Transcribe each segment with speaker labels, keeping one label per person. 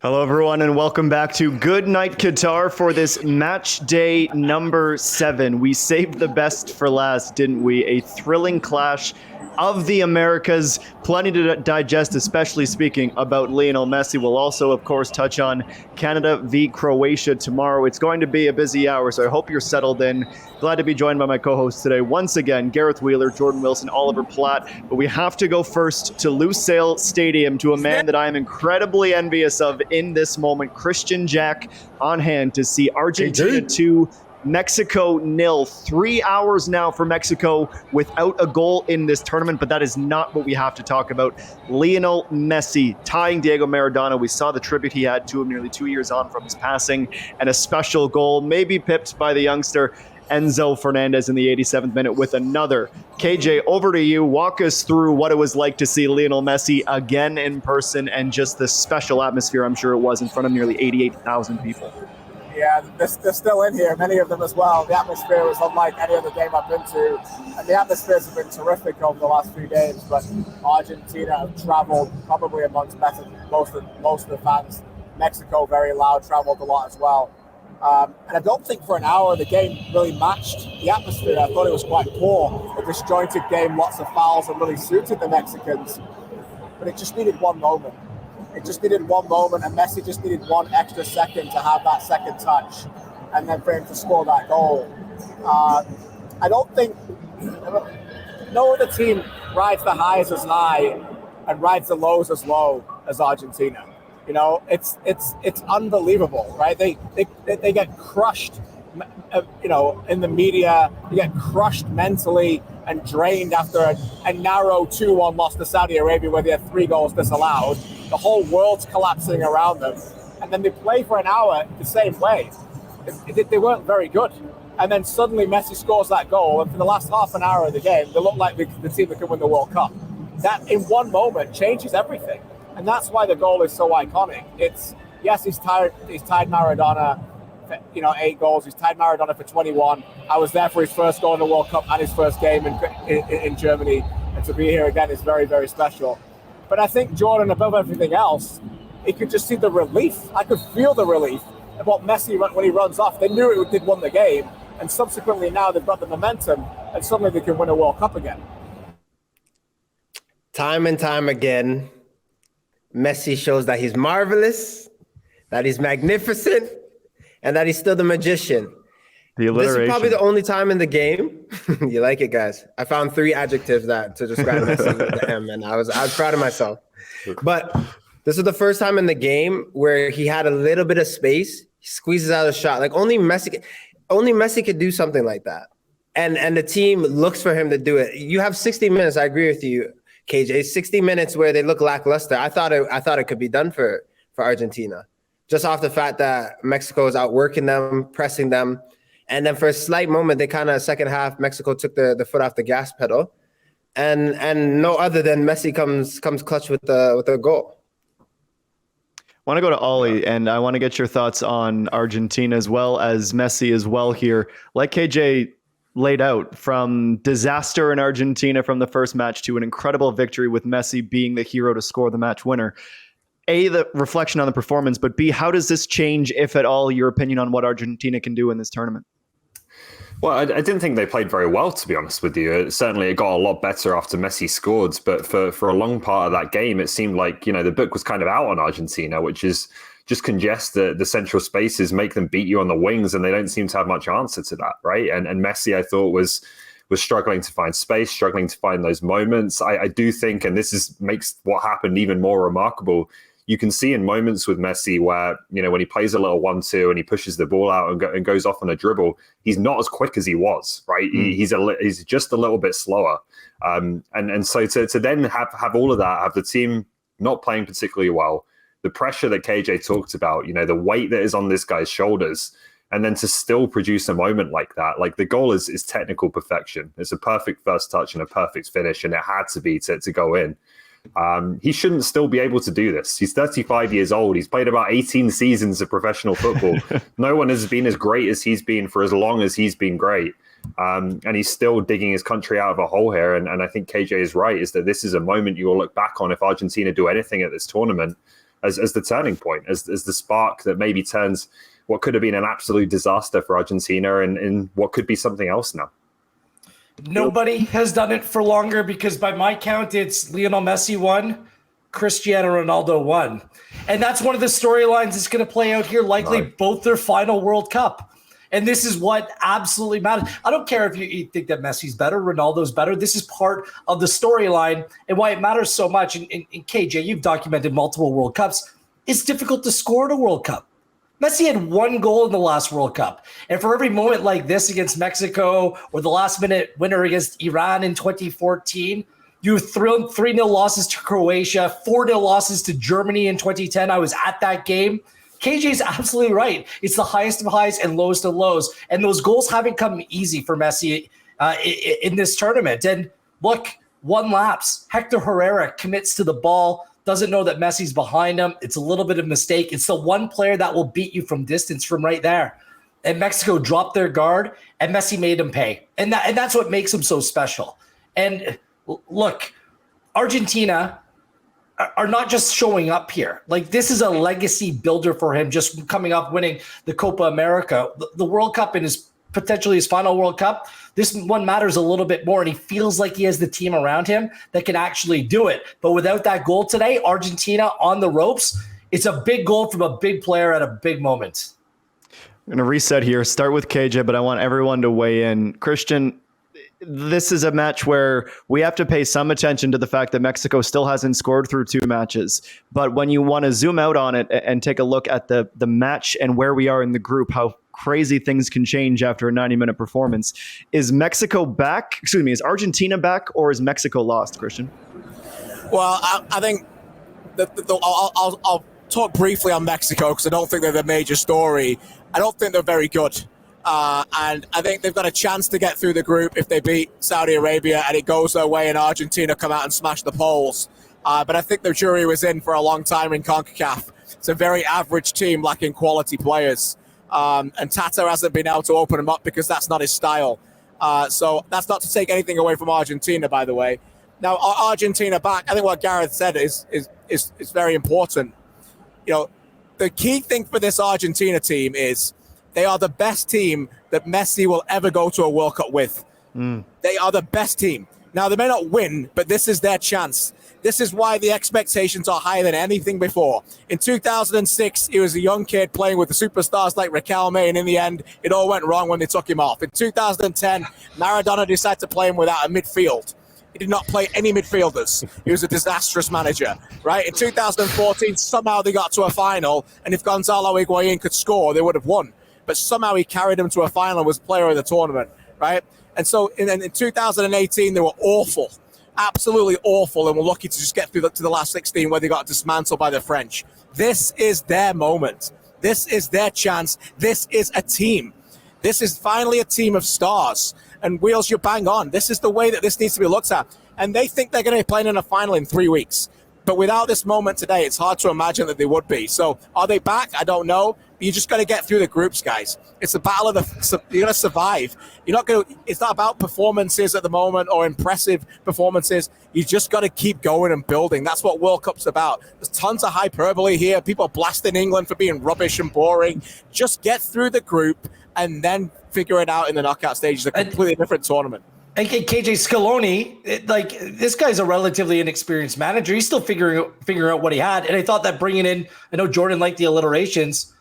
Speaker 1: Hello, everyone, and welcome back to Good Night Qatar for this match day number 7. We saved the best for last, didn't we? A thrilling clash of the Americas. Plenty to digest, especially speaking about Lionel Messi. We'll also, of course, touch on Canada v. Croatia tomorrow. It's going to be a busy hour, so I hope you're settled in. Glad to be joined by my co-hosts today. Once again, Gareth Wheeler, Jordan Wilson, Oliver Platt. But we have to go first to Lusail Stadium, to a man that I am incredibly envious of in this moment, Kristian Jack, on hand to see Argentina 2, Mexico 0. 3 hours now for Mexico without a goal in this tournament, but that is not what we have to talk about. Lionel Messi tying Diego Maradona. We saw the tribute he had to him nearly 2 years on from his passing, and a special goal, maybe pipped by the youngster Enzo Fernandez in the 87th minute with another. KJ, over to you. Walk us through what it was like to see Lionel Messi again in person and just the special atmosphere I'm sure it was in front of nearly 88,000 people.
Speaker 2: Yeah, they're still in here, many of them as well. The atmosphere was unlike any other game I've been to, and the atmospheres have been terrific over the last few games, but Argentina have traveled probably amongst most of the fans. Mexico, very loud, traveled a lot as well. And I don't think for an hour the game really matched the atmosphere. I thought it was quite poor, a disjointed game, lots of fouls, and really suited the Mexicans. But it just needed one moment. It just needed one moment, and Messi just needed one extra second to have that second touch, and then for him to score that goal. I don't think no other team rides the highs as high and rides the lows as low as Argentina. You know, it's unbelievable, right? They get crushed, you know, in the media. They get crushed mentally and drained after a narrow 2-1 loss to Saudi Arabia where they had 3 goals disallowed. The whole world's collapsing around them. And then they play for an hour the same way. They weren't very good. And then suddenly Messi scores that goal, and for the last half an hour of the game, they look like the team that could win the World Cup. That, in one moment, changes everything. And that's why the goal is so iconic. He's tied Maradona, 8 goals. He's tied Maradona for 21. I was there for his first goal in the World Cup and his first game in Germany. And to be here again is very, very special. But I think Jordan, above everything else, he could just see the relief. I could feel the relief about Messi when he runs off. They knew it did win the game. And subsequently now they've got the momentum and suddenly they can win a World Cup again.
Speaker 3: Time and time again, Messi shows that he's marvelous, that he's magnificent, and that he's still the magician.
Speaker 1: The alliteration.
Speaker 3: This is probably the only time in the game. You like it, guys? I found 3 adjectives to describe Messi with the M, and I was proud of myself. But this is the first time in the game where he had a little bit of space. He squeezes out a shot. Like only Messi could do something like that. And the team looks for him to do it. You have 60 minutes. I agree with you, KJ. 60 minutes where they look lackluster. I thought it could be done for Argentina, just off the fact that Mexico is outworking them, pressing them. And then for a slight moment, they kind of second half, Mexico took the foot off the gas pedal, and no other than Messi comes clutch with the goal.
Speaker 1: I want to go to Ollie, and I want to get your thoughts on Argentina as well as Messi as well here. Like KJ laid out, from disaster in Argentina from the first match to an incredible victory with Messi being the hero to score the match winner. A, the reflection on the performance, but B, how does this change, if at all, your opinion on what Argentina can do in this tournament?
Speaker 4: Well, I didn't think they played very well, to be honest with you. Certainly, it got a lot better after Messi scored. But for a long part of that game, it seemed like, the book was kind of out on Argentina, which is just congest the central spaces, make them beat you on the wings, and they don't seem to have much answer to that, right? And Messi, I thought, was struggling to find space, struggling to find those moments. I do think, and this makes what happened even more remarkable, you can see in moments with Messi where, when he plays a little 1-2 and he pushes the ball out and goes off on a dribble, he's not as quick as he was, right? He's just a little bit slower. And so to then have all of that, have the team not playing particularly well, the pressure that KJ talked about, the weight that is on this guy's shoulders, and then to still produce a moment like that, like the goal is technical perfection. It's a perfect first touch and a perfect finish, and it had to be to go in. He shouldn't still be able to do this. He's 35 years old. He's played about 18 seasons of professional football. No one has been as great as he's been for as long as he's been great. And he's still digging his country out of a hole here. And I think KJ is right, is that this is a moment you will look back on if Argentina do anything at this tournament as the turning point, as the spark that maybe turns what could have been an absolute disaster for Argentina in what could be something else now.
Speaker 5: Nobody has done it for longer because by my count, it's Lionel Messi won, Cristiano Ronaldo won. And that's one of the storylines that's going to play out here, likely both their final World Cup. And this is what absolutely matters. I don't care if you think that Messi's better, Ronaldo's better. This is part of the storyline and why it matters so much. And KJ, you've documented multiple World Cups. It's difficult to score at a World Cup. Messi had 1 goal in the last World Cup. And for every moment like this against Mexico or the last-minute winner against Iran in 2014, you 3-0 losses to Croatia, 4-0 losses to Germany in 2010. I was at that game. KJ's absolutely right. It's the highest of highs and lowest of lows. And those goals haven't come easy for Messi in this tournament. And look, 1 lapse. Hector Herrera commits to the ball, doesn't know that Messi's behind him. It's a little bit of a mistake. It's the one player that will beat you from distance from right there. And Mexico dropped their guard, and Messi made him pay. And that's what makes him so special. And look, Argentina are not just showing up here. Like, this is a legacy builder for him, just coming up winning the Copa America. The World Cup and potentially his final World Cup, this one matters a little bit more, and he feels like he has the team around him that can actually do it. But without that goal today, Argentina on the ropes. It's a big goal from a big player at a big moment.
Speaker 1: I'm going to reset here, start with KJ, but I want everyone to weigh in. Kristian, this is a match where we have to pay some attention to the fact that Mexico still hasn't scored through 2 matches. But when you want to zoom out on it and take a look at the match and where we are in the group, how crazy things can change after a 90-minute performance. Is Mexico back? Excuse me, is Argentina back or is Mexico lost, Kristian?
Speaker 2: Well, I think I'll talk briefly on Mexico because I don't think they're the major story. I don't think they're very good. And I think they've got a chance to get through the group if they beat Saudi Arabia and it goes their way and Argentina come out and smash the Poles. But I think the jury was in for a long time in CONCACAF. It's a very average team lacking quality players. And Tata hasn't been able to open them up because that's not his style. So that's not to take anything away from Argentina, by the way. Now, Argentina back, I think what Gareth said is very important. You know, the key thing for this Argentina team is they are the best team that Messi will ever go to a World Cup with. They are the best team. Now, they may not win, but this is their chance. This is why the expectations are higher than anything before. In 2006, he was a young kid playing with the superstars like Riquelme, and in the end, it all went wrong when they took him off. In 2010, Maradona decided to play him without a midfield. He did not play any midfielders. He was a disastrous manager, right? In 2014, somehow they got to a final, and if Gonzalo Higuain could score, they would have won. But somehow he carried them to a final and was player of the tournament, right? And so in 2018, they were awful. Absolutely awful, and we're lucky to just get through to the last 16 where they got dismantled by the French. This is their moment. This is their chance. This is a team. This is finally a team of stars. And Wheels, you're bang on. This is the way that this needs to be looked at. And they think they're going to be playing in a final in 3 weeks. But without this moment today, it's hard to imagine that they would be. So are they back? I don't know. But you just got to get through the groups, guys. It's a battle of you're going to survive. It's not about performances at the moment or impressive performances. You just got to keep going and building. That's what World Cup's about. There's tons of hyperbole here. People blasting England for being rubbish and boring. Just get through the group and then figure it out in the knockout stage. It's a completely different tournament.
Speaker 5: And KJ Scaloni, this guy's a relatively inexperienced manager. He's still figuring out what he had. And I thought that bringing in, I know Jordan liked the alliterations,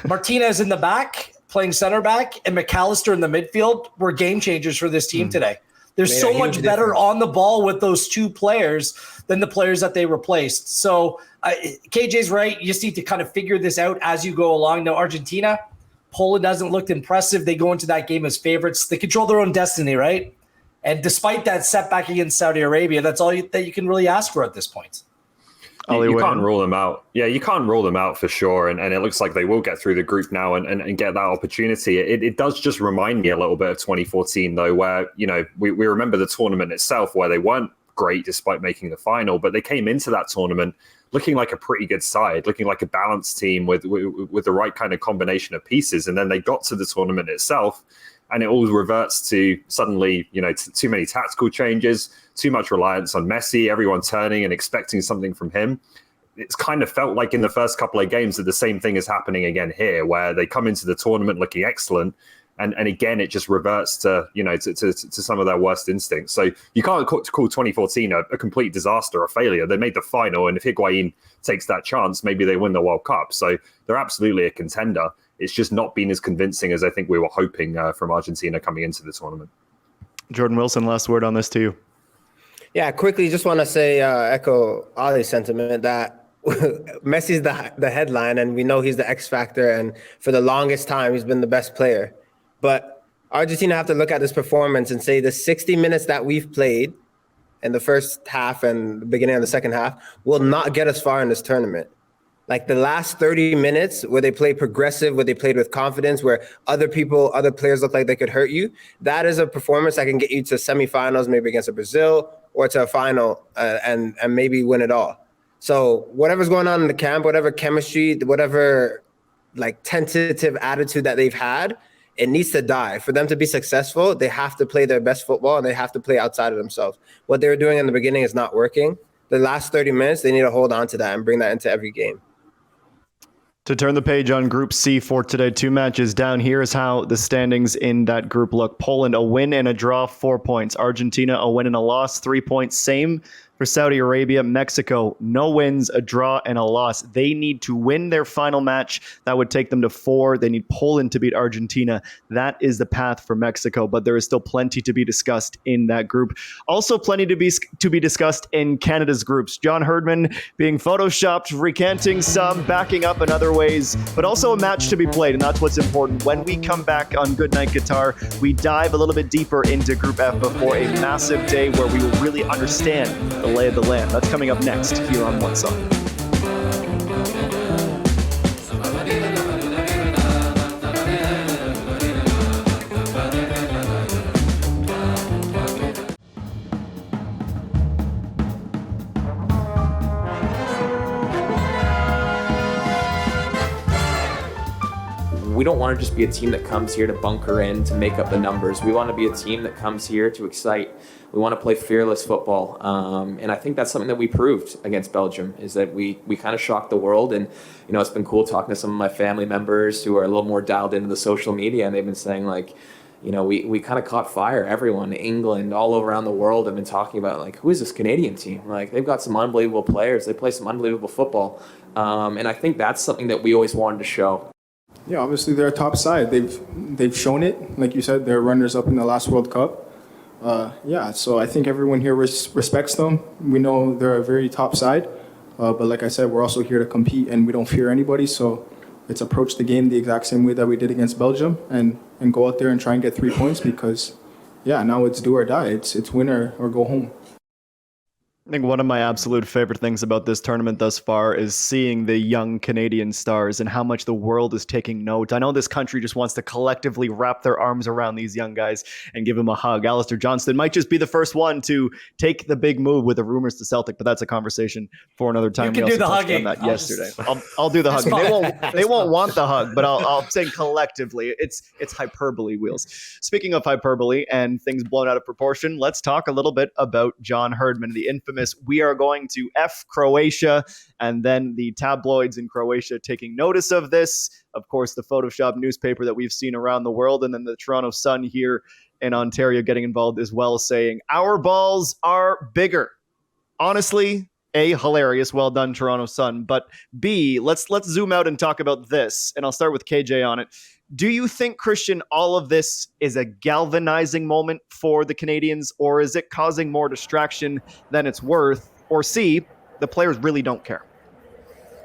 Speaker 5: Martinez in the back, playing center back, and McAllister in the midfield were game changers for this team today. They're so much better on the ball with those 2 players than the players that they replaced. So KJ's right. You just need to kind of figure this out as you go along. Now, Argentina, Poland hasn't looked impressive. They go into that game as favorites. They control their own destiny, right? And despite that setback against Saudi Arabia, that's all that you can really ask for at this point.
Speaker 4: You can't rule them out. Yeah, you can't rule them out for sure. And it looks like they will get through the group now and get that opportunity. It does just remind me a little bit of 2014, though, where, we remember the tournament itself where they weren't great despite making the final, but they came into that tournament looking like a pretty good side, looking like a balanced team with the right kind of combination of pieces. And then they got to the tournament itself, and it all reverts to suddenly, too many tactical changes, too much reliance on Messi, everyone turning and expecting something from him. it's kind of felt like in the first couple of games that the same thing is happening again here, where they come into the tournament looking excellent. And again, it just reverts to, to some of their worst instincts. So you can't call 2014 a complete disaster or failure. They made the final, and if Higuain takes that chance, maybe they win the World Cup. So they're absolutely a contender. It's just not been as convincing as I think we were hoping from Argentina coming into the tournament.
Speaker 1: Jordan Wilson, last word on this to you.
Speaker 3: Yeah, quickly, just want to say, echo Ollie's sentiment that Messi's the headline, and we know he's the X factor, and for the longest time, he's been the best player. But Argentina have to look at this performance and say the 60 minutes that we've played in the first half and the beginning of the second half will not get us far in this tournament. Like the last 30 minutes where they played progressive, where they played with confidence, where other players look like they could hurt you, that is a performance that can get you to semifinals, maybe against Brazil, or to a final and maybe win it all. So whatever's going on in the camp, whatever chemistry, whatever like tentative attitude that they've had, it needs to die. For them to be successful, they have to play their best football and they have to play outside of themselves. What they were doing in the beginning is not working. The last 30 minutes, they need to hold on to that and bring that into every game.
Speaker 1: To turn the page on Group C for today, 2 matches down. Here is how the standings in that group look. Poland, a win and a draw, 4 points. Argentina, a win and a loss, 3 points. Same for Saudi Arabia. Mexico, no wins, a draw, and a loss. They need to win their final match. That would take them to 4. They need Poland to beat Argentina. That is the path for Mexico, but there is still plenty to be discussed in that group. Also plenty to be discussed in Canada's groups. John Herdman being photoshopped, recanting some, backing up in other ways, but also a match to be played, and that's what's important. When we come back on Good Night Qatar, we dive a little bit deeper into Group F before a massive day where we will really understand the lay of the land. That's coming up next here on One Side.
Speaker 6: We don't want to just be a team that comes here to bunker in, to make up the numbers. We want to be a team that comes here to excite. We want to play fearless football. And I think that's something that we proved against Belgium, is that we kind of shocked the world. And, it's been cool talking to some of my family members who are a little more dialed into the social media, and they've been saying, like, we kind of caught fire. Everyone, England, all around the world have been talking about, like, who is this Canadian team? Like, they've got some unbelievable players. They play some unbelievable football. And I think that's something that we always wanted to show.
Speaker 7: Yeah, obviously they're a top side. They've shown it. Like you said, they're runners-up in the last World Cup. So I think everyone here respects them. We know they're a very top side. But like I said, we're also here to compete, and we don't fear anybody. So let's approach the game the exact same way that we did against Belgium and go out there and try and get 3 points because, now it's do or die. It's win or go home.
Speaker 1: I think one of my absolute favorite things about this tournament thus far is seeing the young Canadian stars and how much the world is taking note. I know this country just wants to collectively wrap their arms around these young guys and give them a hug. Alistair Johnston might just be the first one to take the big move with the rumors to Celtic, but that's a conversation for another time.
Speaker 5: You can do the hugging.
Speaker 1: I'll do the hugging. They won't want the hug, but I'll say collectively. It's hyperbole, Wheels. Speaking of hyperbole and things blown out of proportion, let's talk a little bit about John Herdman, the infamous "we are going to F Croatia," and then the tabloids in Croatia taking notice of this. Of course, the Photoshop newspaper that we've seen around the world, and then the Toronto Sun here in Ontario getting involved as well, saying our balls are bigger. Honestly, A, hilarious, well done, Toronto Sun. But B, let's zoom out and talk about this, and I'll start with KJ on it. Do you think, Kristian, all of this is a galvanizing moment for the Canadians, or is it causing more distraction than it's worth? Or C, the players really don't care?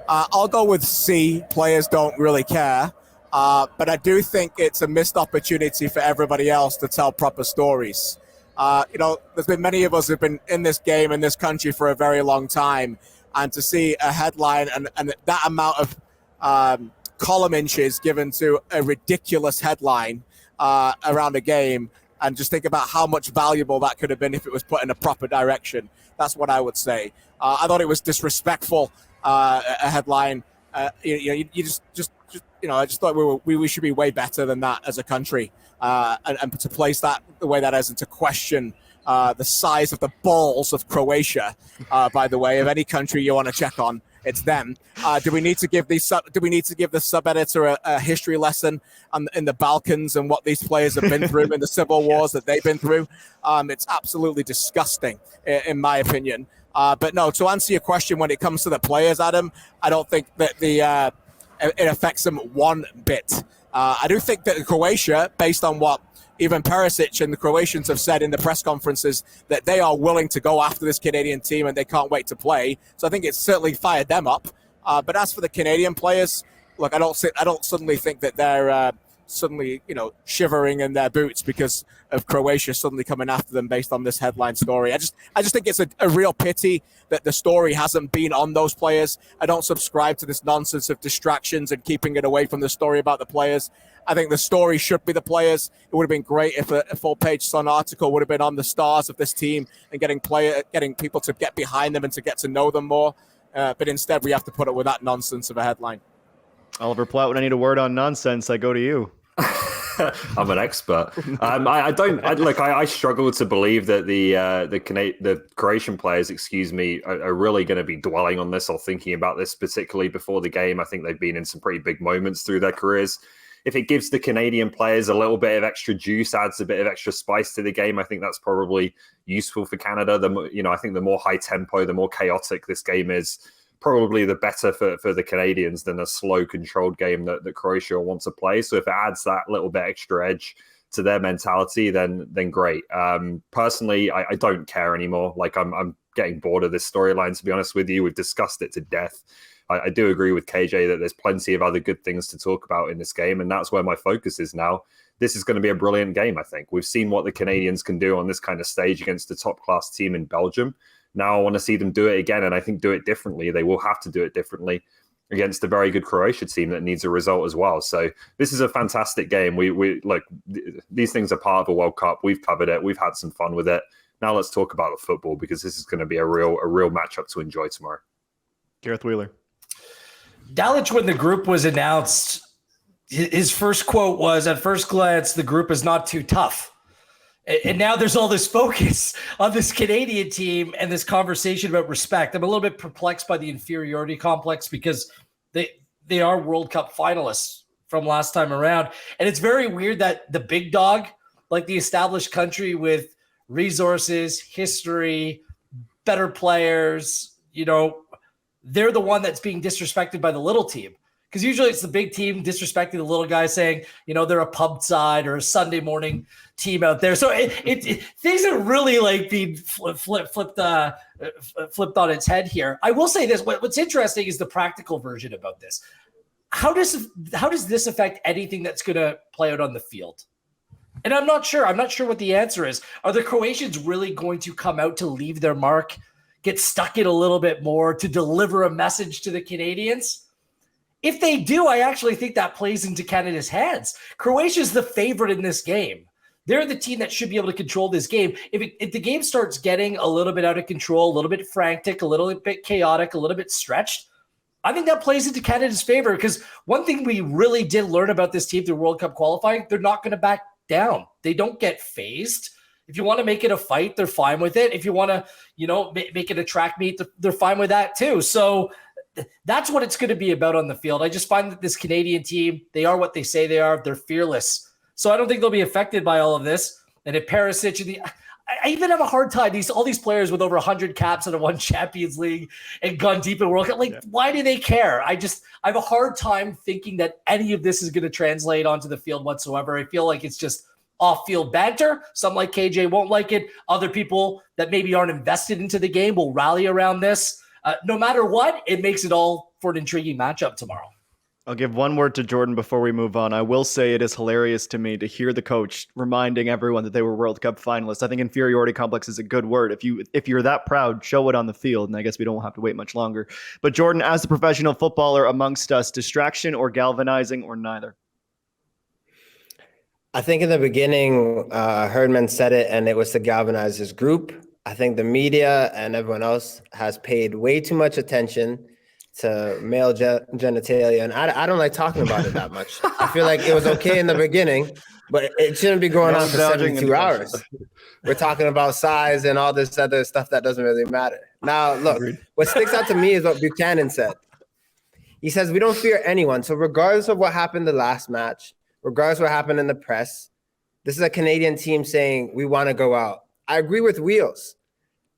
Speaker 2: I'll go with C, players don't really care. But I do think it's a missed opportunity for everybody else to tell proper stories. There's been many of us who've been in this game, in this country for a very long time. And to see a headline and that amount of column inches given to a ridiculous headline around a game, and just think about how much valuable that could have been if it was put in a proper direction. That's what I would say. I thought it was disrespectful, a headline. I just thought we should be way better than that as a country, and to place that the way that is, and to question the size of the balls of Croatia, by the way, of any country you want to check on. it's them. Do we need to give the sub editor a history lesson in the Balkans and what these players have been through in the civil wars that they've been through? It's absolutely disgusting, in my opinion. But no, to answer your question, when it comes to the players, Adam, I don't think that it affects them one bit. I do think that Croatia, based on what even Perisic and the Croatians have said in the press conferences, that they are willing to go after this Canadian team and they can't wait to play. So I think it's certainly fired them up. But as for the Canadian players, look, I don't suddenly think that they're suddenly, shivering in their boots because of Croatia suddenly coming after them based on this headline story. I just think it's a real pity that the story hasn't been on those players. I don't subscribe to this nonsense of distractions and keeping it away from the story about the players. I think the story should be the players. It would have been great if a full-page Sun article would have been on the stars of this team and getting people to get behind them and to get to know them more. But instead, we have to put it with that nonsense of a headline.
Speaker 1: Oliver Platt, when I need a word on nonsense, I go to you.
Speaker 4: I'm an expert. I struggle to believe that the Croatian players, are really going to be dwelling on this or thinking about this, particularly before the game. I think they've been in some pretty big moments through their careers. If it gives the Canadian players a little bit of extra juice, adds a bit of extra spice to the game, I think that's probably useful for Canada. I think the more high tempo, the more chaotic this game is, probably the better for the Canadians than a slow, controlled game that Croatia wants to play. So if it adds that little bit extra edge to their mentality, then great. Personally, I don't care anymore. Like I'm getting bored of this storyline, to be honest with you. We've discussed it to death. I do agree with KJ that there's plenty of other good things to talk about in this game, and that's where my focus is now. This is going to be a brilliant game, I think. We've seen what the Canadians can do on this kind of stage against a top-class team in Belgium. Now I want to see them do it again, and I think do it differently. They will have to do it differently against a very good Croatia team that needs a result as well. So this is a fantastic game. These things are part of a World Cup. We've covered it. We've had some fun with it. Now let's talk about the football, because this is going to be a real matchup to enjoy tomorrow.
Speaker 1: Gareth Wheeler.
Speaker 5: Dalic, when the group was announced, his first quote was, "At first glance, the group is not too tough." And now there's all this focus on this Canadian team and this conversation about respect. I'm a little bit perplexed by the inferiority complex because they are World Cup finalists from last time around. And it's very weird that the big dog, like the established country with resources, history, better players, they're the one that's being disrespected by the little team. Because usually it's the big team disrespecting the little guy, saying, they're a pub side or a Sunday morning team out there. So things are really like being flipped on its head here. I will say this: what's interesting is the practical version about this. How does this affect anything that's going to play out on the field? And I'm not sure. I'm not sure what the answer is. Are the Croatians really going to come out to leave their mark, get stuck in a little bit more, to deliver a message to the Canadians? If they do, I actually think that plays into Canada's hands. Croatia's the favorite in this game. They're the team that should be able to control this game. If the game starts getting a little bit out of control, a little bit frantic, a little bit chaotic, a little bit stretched, I think that plays into Canada's favor, because one thing we really did learn about this team through World Cup qualifying, they're not going to back down. They don't get phased. If you want to make it a fight, they're fine with it. If you want to, make it a track meet, they're fine with that too. So that's what it's going to be about on the field. I just find that this Canadian team, they are what they say they are. They're fearless. So I don't think they'll be affected by all of this. And if Perisic, I even have a hard time. All these players with over 100 caps and won Champions League and gone deep in World Cup, why do they care? I have a hard time thinking that any of this is going to translate onto the field whatsoever. I feel like it's just off-field banter. Some like KJ won't like it. Other people that maybe aren't invested into the game will rally around this. No matter what, it makes it all for an intriguing matchup tomorrow.
Speaker 1: I'll give one word to Jordan before we move on. I will say it is hilarious to me to hear the coach reminding everyone that they were World Cup finalists. I think inferiority complex is a good word. If you're that proud, show it on the field, and I guess we don't have to wait much longer. But Jordan, as a professional footballer amongst us, distraction or galvanizing, or neither?
Speaker 3: I think in the beginning, Herdman said it, and it was to galvanize his group. I think the media and everyone else has paid way too much attention to male genitalia, and I don't like talking about it that much. I feel like it was okay in the beginning, But it shouldn't be going on for
Speaker 1: dodging
Speaker 3: 72 hours. We're talking about size and all this other stuff that doesn't really matter. Now, look, what sticks out to me is what Buchanan said. He says, we don't fear anyone. So regardless of what happened the last match, regardless of what happened in the press, this is a Canadian team saying we want to go out. I agree with Wheels.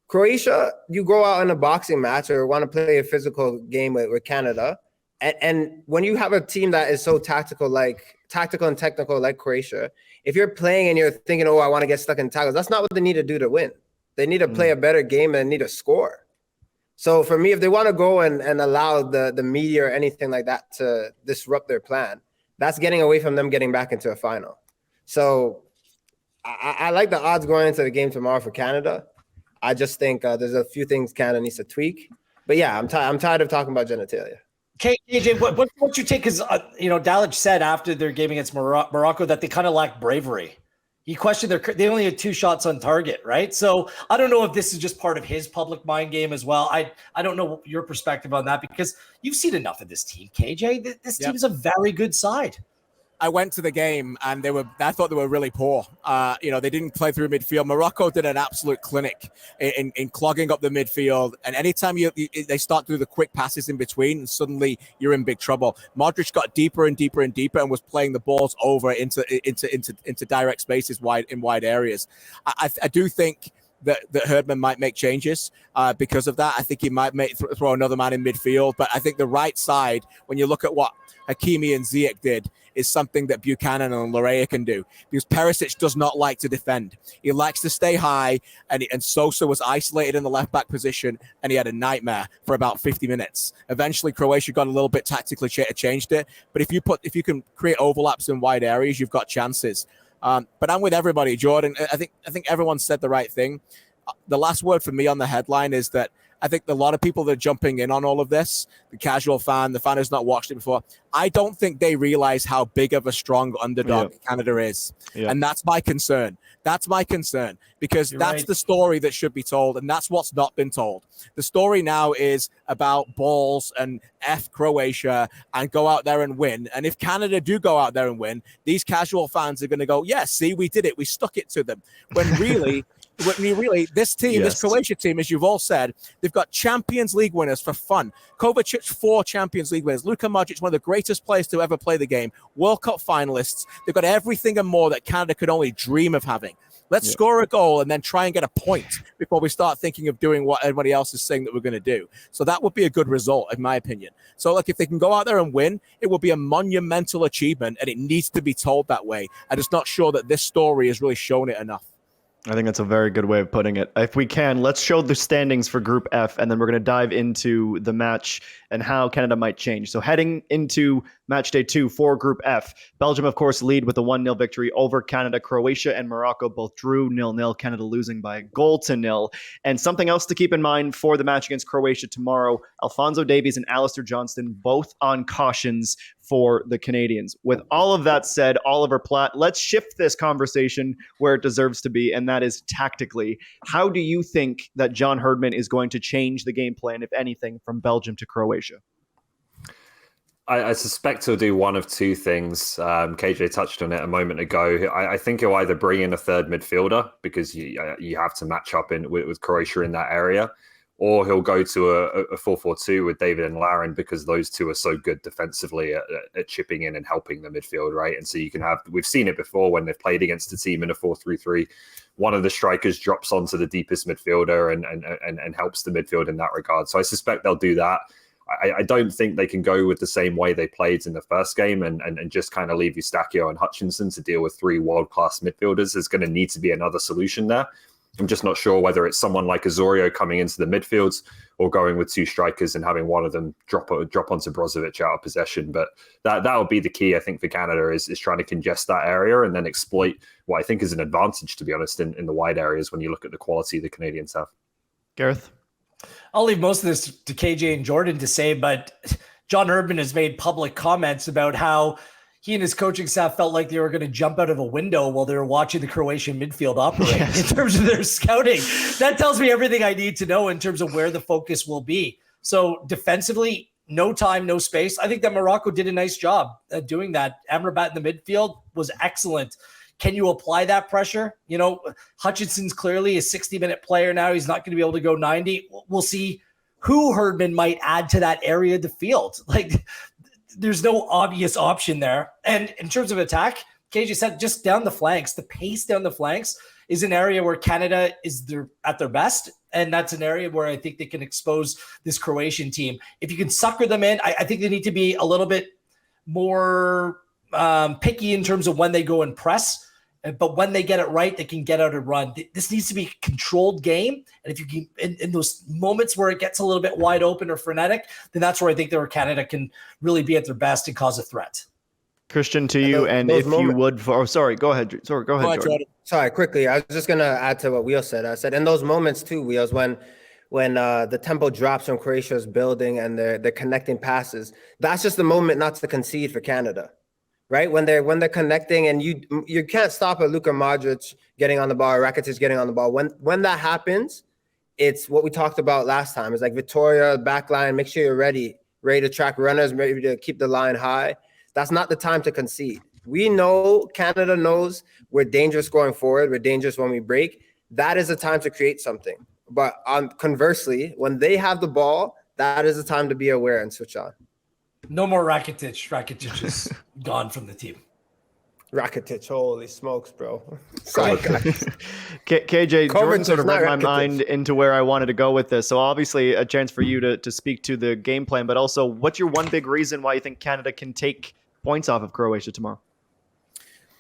Speaker 3: Croatia, you go out in a boxing match or want to play a physical game with Canada. And when you have a team that is so tactical and technical like Croatia, if you're playing and you're thinking, oh, I want to get stuck in tackles, that's not what they need to do to win. They need to play a better game and need to score. So for me, if they want to go and allow the media or anything like that to disrupt their plan, that's getting away from them getting back into a final. So I like the odds going into the game tomorrow for Canada. I just think there's a few things Canada needs to tweak. But yeah, I'm tired of talking about genitalia.
Speaker 5: KJ, what's your take? Because Dalic said after their game against Morocco that they kind of lacked bravery. He questioned they only had 2 shots on target, right? So I don't know if this is just part of his public mind game as well. I don't know your perspective on that because you've seen enough of this team, KJ. This team is a very good side.
Speaker 2: I went to the game and I thought they were really poor. They didn't play through midfield. Morocco did an absolute clinic in clogging up the midfield. And anytime they start doing the quick passes in between, and suddenly you're in big trouble. Modric got deeper and deeper and deeper and was playing the balls over into direct spaces in wide areas. I do think that Herdman might make changes because of that. I think he might throw another man in midfield. But I think the right side, when you look at what Hakimi and Ziyech did, is something that Buchanan and Larea can do, because Perisic does not like to defend. He likes to stay high, and Sosa was isolated in the left-back position, and he had a nightmare for about 50 minutes. Eventually, Croatia got a little bit tactically changed it, but if you can create overlaps in wide areas, you've got chances. But I'm with everybody, Jordan. I think everyone said the right thing. The last word for me on the headline is that I think a lot of people that are jumping in on all of this, the casual fan, the fan who's not watched it before, I don't think they realize how big of a strong underdog Canada is. Yeah. And that's my concern. That's my concern, because that's the story that should be told, and that's what's not been told. The story now is about balls and F Croatia and go out there and win. And if Canada do go out there and win, these casual fans are going to go, yeah, see, we did it. We stuck it to them. When really... this team, this Croatia team, as you've all said, they've got Champions League winners for fun. Kovacic, 4 Champions League winners. Luka Modric, one of the greatest players to ever play the game. World Cup finalists. They've got everything and more that Canada could only dream of having. Let's score a goal and then try and get a point before we start thinking of doing what everybody else is saying that we're going to do. So that would be a good result, in my opinion. So, if they can go out there and win, it will be a monumental achievement, and it needs to be told that way. I'm just not sure that this story has really shown it enough.
Speaker 1: I think that's a very good way of putting it. If we can, let's show the standings for Group F, and then we're going to dive into the match and how Canada might change. So heading into match day 2 for Group F, Belgium, of course, lead with a 1-0 victory over Canada. Croatia and Morocco both drew 0-0, Canada losing by a 0-0. And something else to keep in mind for the match against Croatia tomorrow, Alphonso Davies and Alistair Johnston both on cautions for the Canadians. With all of that said, Oliver Platt, let's shift this conversation where it deserves to be, and that is tactically. How do you think that John Herdman is going to change the game plan, if anything, from Belgium to Croatia?
Speaker 4: I suspect he'll do one of 2 things. KJ touched on it a moment ago. I think he'll either bring in a third midfielder, because you have to match up with Croatia in that area, or he'll go to a 4-4-2 with David and Larin, because those two are so good defensively at chipping in and helping the midfield, right? And so you can have, we've seen it before when they've played against a team in a 4-3-3, one of the strikers drops onto the deepest midfielder and helps the midfield in that regard. So I suspect they'll do that. I don't think they can go with the same way they played in the first game and just kind of leave Eustachio and Hutchinson to deal with 3 world-class midfielders. There's going to need to be another solution there. I'm just not sure whether it's someone like Osorio coming into the midfields or going with 2 strikers and having one of them drop onto Brozovic out of possession. But that would be the key, I think, for Canada is trying to congest that area and then exploit what I think is an advantage, to be honest, in the wide areas when you look at the quality the Canadians have.
Speaker 1: Gareth?
Speaker 5: I'll leave most of this to KJ and Jordan to say, but John Herdman has made public comments about how he and his coaching staff felt like they were going to jump out of a window while they were watching the Croatian midfield operate in terms of their scouting. That tells me everything I need to know in terms of where the focus will be. So defensively, no time, no space. I think that Morocco did a nice job at doing that. Amrabat in the midfield was excellent. Can you apply that pressure? You know, Hutchinson's clearly a 60-minute player now. He's not going to be able to go 90. We'll see who Herdman might add to that area of the field. Like, there's no obvious option there. And in terms of attack, KJ said just down the flanks, the pace down the flanks is an area where Canada is at their best. And that's an area where I think they can expose this Croatian team. If you can sucker them in, I think they need to be a little bit more picky in terms of when they go and press. But when they get it right, they can get out and run. This needs to be a controlled game. And if you can, in those moments where it gets a little bit wide open or frenetic, then that's where I think Canada can really be at their best and cause a threat.
Speaker 1: Christian, to you, and if you would, sorry, go ahead. Sorry, go ahead, Jordan.
Speaker 3: Sorry, quickly. I was just gonna add to what Wheels said. I said in those moments too, Wheels, when the tempo drops from Croatia's building and they're connecting passes, that's just the moment not to concede for Canada. Right, when they're connecting, and you can't stop a Luka Modric getting on the ball, or Rakitic getting on the ball. When that happens, it's what we talked about last time. It's like Victoria, back line, make sure you're ready to track runners, maybe to keep the line high. That's not the time to concede. We know, Canada knows we're dangerous going forward. We're dangerous when we break. That is the time to create something. But conversely, when they have the ball, that is the time to be aware and switch on.
Speaker 5: No more Rakitic. Rakitic is gone from the team.
Speaker 3: Rakitic, holy smokes, bro. Sorry, guys.
Speaker 1: KJ, Jordan sort of read my mind into where I wanted to go with this. So obviously a chance for you to speak to the game plan, but also what's your one big reason why you think Canada can take points off of Croatia tomorrow?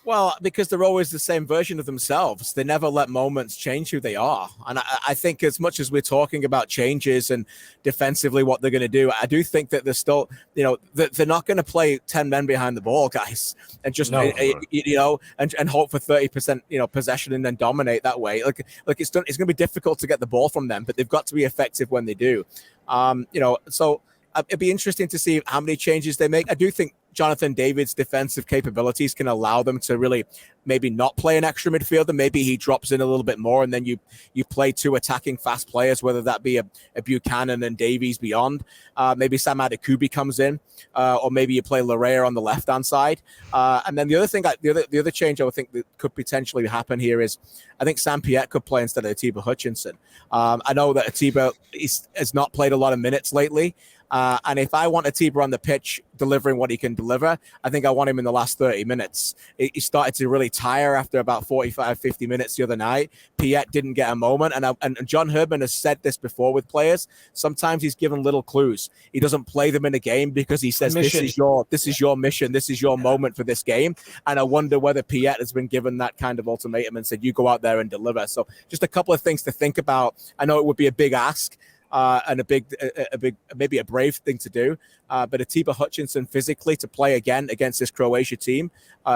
Speaker 8: Well, because they're always the same version of themselves. They never let moments change who they are. And I think as much as we're talking about changes and defensively what they're going to do, I do think that they're still, they're not going to play 10 men behind the ball, guys, and just, and hope for 30%, possession and then dominate that way. Like it's going to be difficult to get the ball from them, but they've got to be effective when they do. So it'd be interesting to see how many changes they make. I do think Jonathan David's defensive capabilities can allow them to really maybe not play an extra midfielder. Maybe he drops in a little bit more, and then you play two attacking fast players, whether that be a Buchanan and Davies beyond. Maybe Sam Adekubi comes in, or maybe you play Larea on the left-hand side. And then the other thing, the other change I would think that could potentially happen here is I think Sam Piette could play instead of Atiba Hutchinson. I know that Atiba has not played a lot of minutes lately. And if I want Atiba on the pitch delivering what he can deliver, I think I want him in the last 30 minutes. He started to really tire after about 45, 50 minutes the other night. Piette didn't get a moment. And John Herdman has said this before with players. Sometimes he's given little clues. He doesn't play them in a game because he says, this is your mission. This is your moment for this game. And I wonder whether Piette has been given that kind of ultimatum and said, you go out there and deliver. So just a couple of things to think about. I know it would be a big ask. And a big, maybe a brave thing to do. But Atiba Hutchinson physically to play again against this Croatia team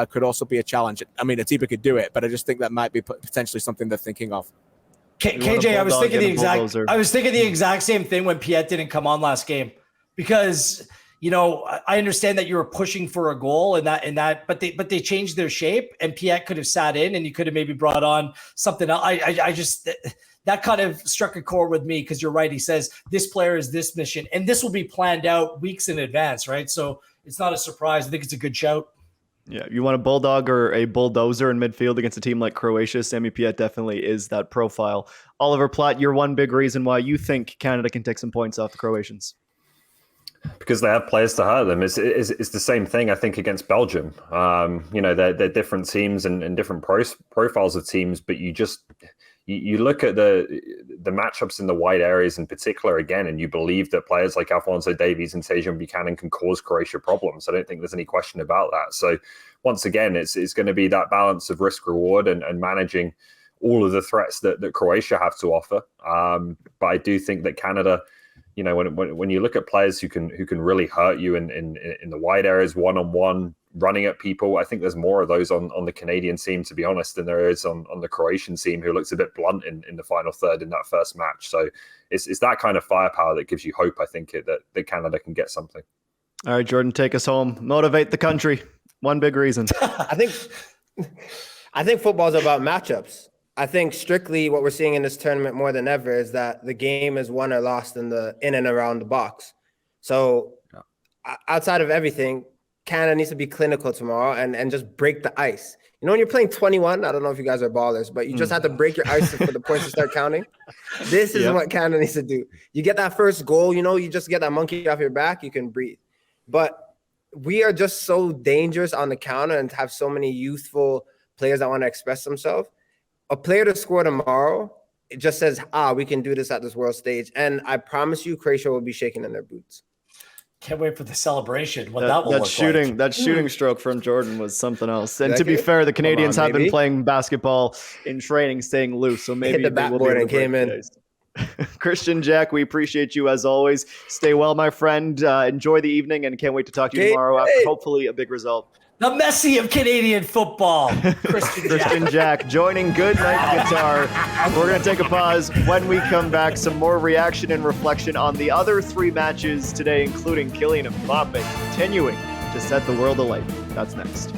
Speaker 8: could also be a challenge. I mean, Atiba could do it, but I just think that might be potentially something they're thinking of.
Speaker 5: KJ, I was thinking the exact same thing when Piette didn't come on last game, because I understand that you were pushing for a goal but they changed their shape, and Piette could have sat in, and you could have maybe brought on something else. I just. That kind of struck a chord with me, because you're right. He says this player is this mission, and this will be planned out weeks in advance, right? So it's not a surprise. I think it's a good shout.
Speaker 1: Yeah, you want a bulldog or a bulldozer in midfield against a team like Croatia. Sami Piette definitely is that profile. Oliver Platt, your one big reason why you think Canada can take some points off the Croatians?
Speaker 4: Because they have players to hurt them. It's the same thing, I think, against Belgium. They're different teams and different profiles of teams, but you look at the matchups in the wide areas in particular again, and you believe that players like Alphonso Davies and Tejan Buchanan can cause Croatia problems. I don't think there's any question about that. So once again, it's going to be that balance of risk reward and managing all of the threats that Croatia have to offer. But I do think that Canada, when you look at players who can really hurt you in the wide areas, one-on-one, running at people, I think there's more of those on the Canadian team, to be honest, than there is on the Croatian team, who looks a bit blunt in the final third in that first match. So it's that kind of firepower that gives you hope, I think, that Canada can get something.
Speaker 1: All right, Jordan, take us home. Motivate the country. One big reason.
Speaker 3: I think football's about matchups. I think strictly what we're seeing in this tournament more than ever is that the game is won or lost in and around the box. So outside of everything, Canada needs to be clinical tomorrow and just break the ice. You know, when you're playing 21, I don't know if you guys are ballers, but you just have to break your ice for the points to start counting. This is what Canada needs to do. You get that first goal, you know, you just get that monkey off your back, you can breathe. But we are just so dangerous on the counter and have so many youthful players that want to express themselves. A player to score tomorrow, it just says, we can do this at this world stage. And I promise you, Croatia will be shaking in their boots.
Speaker 5: Can't wait for the celebration. What that will look like.
Speaker 1: That shooting stroke from Jordan was something else. And to be fair, the Canadians have been playing basketball in training, staying loose. So maybe
Speaker 3: hit the backboard and came in.
Speaker 1: Kristian Jack, we appreciate you as always. Stay well, my friend. Enjoy the evening, and can't wait to talk to you tomorrow after hopefully a big result.
Speaker 5: The Messi of Canadian football,
Speaker 1: Kristian Jack joining Good Night Qatar. We're going to take a pause. When we come back, some more reaction and reflection on the other 3 matches today, including Kylian Mbappe continuing to set the world alight. That's next.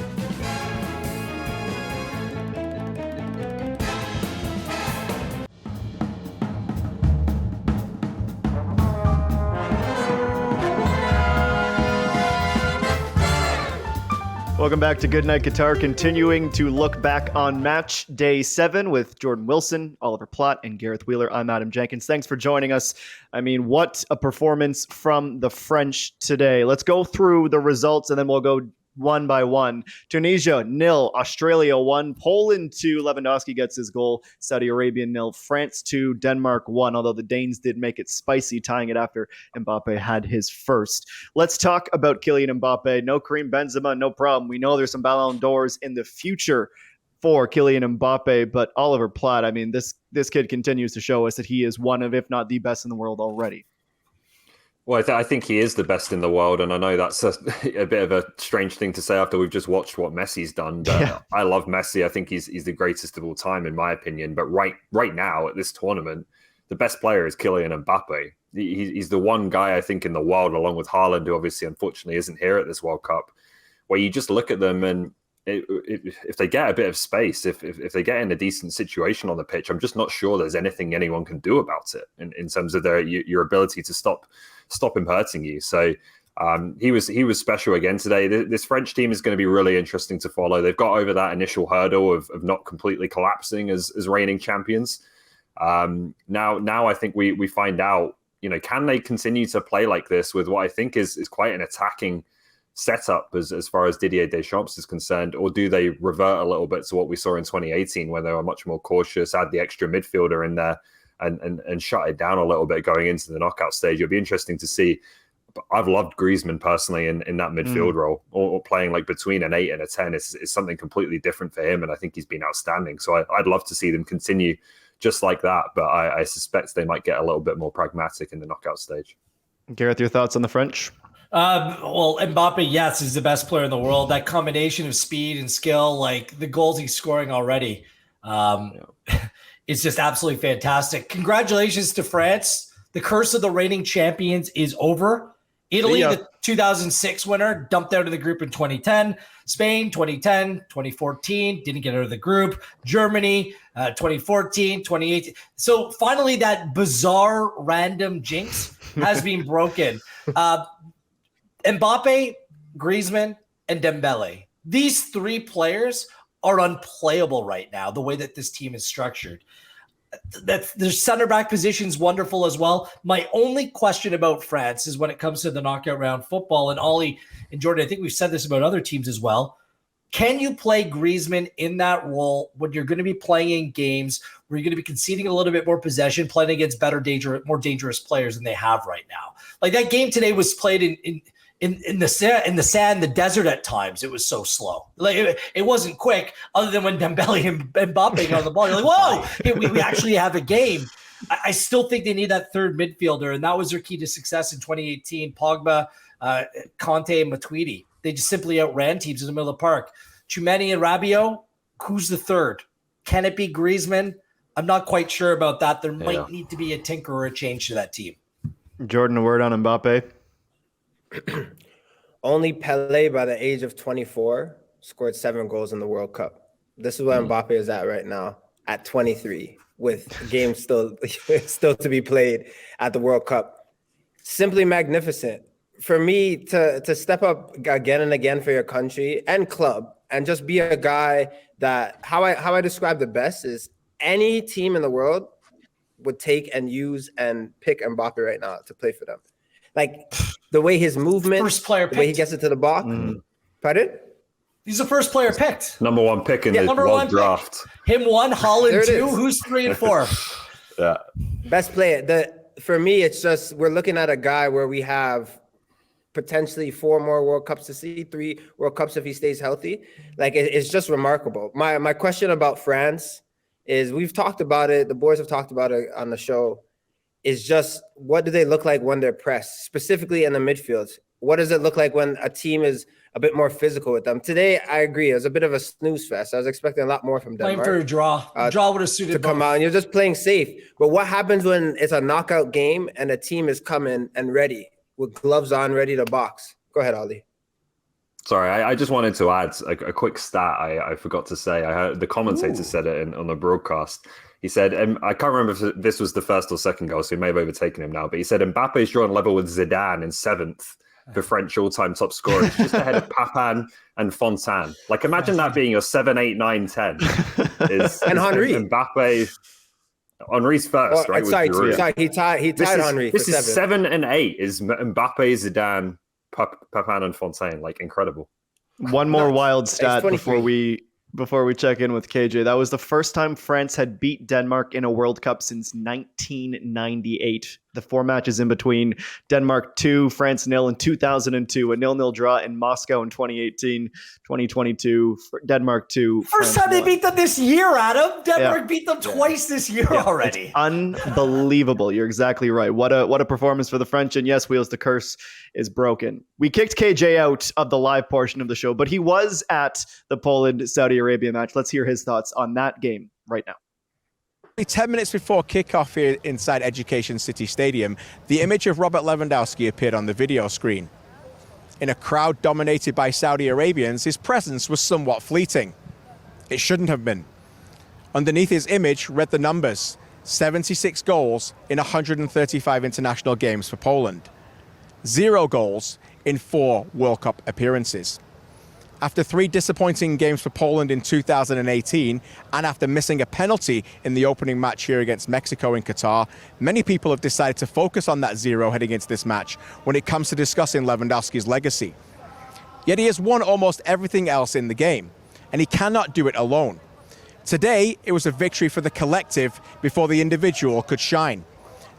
Speaker 1: Welcome back to Good Night Qatar, continuing to look back on match day 7 with Jordan Wilson, Oliver Platt, and Gareth Wheeler. I'm Adam Jenkins. Thanks for joining us. I mean, what a performance from the French today. Let's go through the results and then we'll go one by one. Tunisia 0, Australia 1, Poland 2, Lewandowski gets his goal, Saudi Arabia 0, France 2, Denmark 1, although the Danes did make it spicy, tying it after Mbappe had his first. Let's talk about Kylian Mbappe. No Karim Benzema, no problem. We know there's some Ballon d'Ors in the future for Kylian Mbappe, but Oliver Platt, I mean, this kid continues to show us that he is one of, if not the best in the world already.
Speaker 4: Well, I think he is the best in the world, and I know that's a bit of a strange thing to say after we've just watched what Messi's done. But I love Messi. I think he's the greatest of all time, in my opinion. But right now at this tournament, the best player is Kylian Mbappe. He's the one guy, I think, in the world, along with Haaland, who obviously, unfortunately, isn't here at this World Cup, where you just look at them and if they get a bit of space, if they get in a decent situation on the pitch, I'm just not sure there's anything anyone can do about it in terms of your ability to stop him hurting you. So he was special again today. This French team is going to be really interesting to follow. They've got over that initial hurdle of not completely collapsing as reigning champions. Now I think we find out, can they continue to play like this with what I think is quite an attacking setup as far as Didier Deschamps is concerned, or do they revert a little bit to what we saw in 2018 when they were much more cautious, add the extra midfielder in there and shut it down a little bit going into the knockout stage? It'll be interesting to see. I've loved Griezmann personally in that midfield role, or playing like between an 8 and a 10 is something completely different for him, and I think he's been outstanding. So I'd love to see them continue just like that, but I suspect they might get a little bit more pragmatic in the knockout stage.
Speaker 1: Gareth, your thoughts on the French?
Speaker 5: Well, Mbappe, yes, is the best player in the world. That combination of speed and skill, like the goals he's scoring already, it's just absolutely fantastic. Congratulations to France. The curse of the reigning champions is over. Italy, the 2006 winner, dumped out of the group in 2010. Spain, 2010, 2014, didn't get out of the group. Germany, 2014, 2018. So finally, that bizarre random jinx has been broken. Mbappe, Griezmann, and Dembele. These 3 players are unplayable right now, the way that this team is structured. Their center back position's wonderful as well. My only question about France is when it comes to the knockout round football, and Ollie and Jordan, I think we've said this about other teams as well. Can you play Griezmann in that role when you're going to be playing in games where you're going to be conceding a little bit more possession, playing against more dangerous players than they have right now? Like that game today was played in the sand, the desert at times. It was so slow. Like it wasn't quick, other than when Dembele and Mbappe got on the ball. You're like, whoa, we actually have a game. I still think they need that third midfielder, and that was their key to success in 2018. Pogba, Conte, and Matuidi. They just simply outran teams in the middle of the park. Tchouameni and Rabiot, who's the third? Can it be Griezmann? I'm not quite sure about that. There might need to be a tinker or a change to that team.
Speaker 1: Jordan, a word on Mbappe?
Speaker 3: Only Pele, by the age of 24, scored 7 goals in the World Cup. This is where Mbappe is at right now, at 23, with games still to be played at the World Cup. Simply magnificent. For me to step up again and again for your country and club, and just be a guy that how I describe the best is any team in the world would take and use and pick Mbappe right now to play for them. Like the way his movement,
Speaker 5: First player
Speaker 3: the way he
Speaker 5: picked.
Speaker 3: gets it to the box. Pardon?
Speaker 5: He's the first player picked.
Speaker 4: Number one pick in the world draft.
Speaker 5: Him 1, Holland
Speaker 3: There it
Speaker 5: 2.
Speaker 3: is.
Speaker 5: Who's 3 and 4?
Speaker 4: Yeah.
Speaker 3: Best player. For me, it's just we're looking at a guy where we have potentially 4 more World Cups to see, 3 World Cups if he stays healthy. Like it's just remarkable. My question about France is we've talked about it. The boys have talked about it on the show. Is just what do they look like when they're pressed, specifically in the midfield? What does it look like when a team is a bit more physical with them? Today, I agree. It was a bit of a snooze fest. I was expecting a lot more from
Speaker 5: Playing
Speaker 3: Denmark.
Speaker 5: for a draw. Draw would have suited
Speaker 3: To come
Speaker 5: both.
Speaker 3: out, and you're just playing safe. But what happens when it's a knockout game and a team is coming and ready with gloves on, ready to box? Go ahead, Ali.
Speaker 4: Sorry, I just wanted to add a quick stat I forgot to say. I heard the commentator said it on the broadcast. He said, I can't remember if this was the first or second goal, so he may have overtaken him now, but he said Mbappe is drawn level with Zidane in 7th for French all-time top scorers, just ahead of Papin and Fontaine. Like, imagine that being your 7, 8, 9, 10. And
Speaker 3: Henry.
Speaker 4: Mbappe, Henry's first, right?
Speaker 3: Sorry,
Speaker 4: with Giroud.
Speaker 3: he tied Henry for
Speaker 4: This is 7 and 8 is Mbappe, Zidane, Papin and Fontaine. Like, incredible.
Speaker 1: One more wild stat
Speaker 3: 23.
Speaker 1: before we check in with KJ. That was the first time France had beat Denmark in a World Cup since 1998. The 4 matches in between: Denmark 2, France 0 in 2002, a 0-0 draw in Moscow in 2018, 2022, Denmark 2.
Speaker 5: First time they beat them this year, Adam. Denmark beat them twice this year already.
Speaker 1: It's unbelievable. You're exactly right. What a performance for the French. And yes, Wheels, the curse is broken. We kicked KJ out of the live portion of the show, but he was at the Poland-Saudi Arabia match. Let's hear his thoughts on that game right now.
Speaker 8: 10 minutes before kickoff here inside Education City Stadium, the image of Robert Lewandowski appeared on the video screen. In a crowd dominated by Saudi Arabians, his presence was somewhat fleeting. It shouldn't have been. Underneath his image read the numbers: 76 goals in 135 international games for Poland. 0 goals in 4 World Cup appearances. After 3 disappointing games for Poland in 2018, and after missing a penalty in the opening match here against Mexico in Qatar, many people have decided to focus on that 0 heading into this match when it comes to discussing Lewandowski's legacy. Yet he has won almost everything else in the game, and he cannot do it alone. Today, it was a victory for the collective before the individual could shine.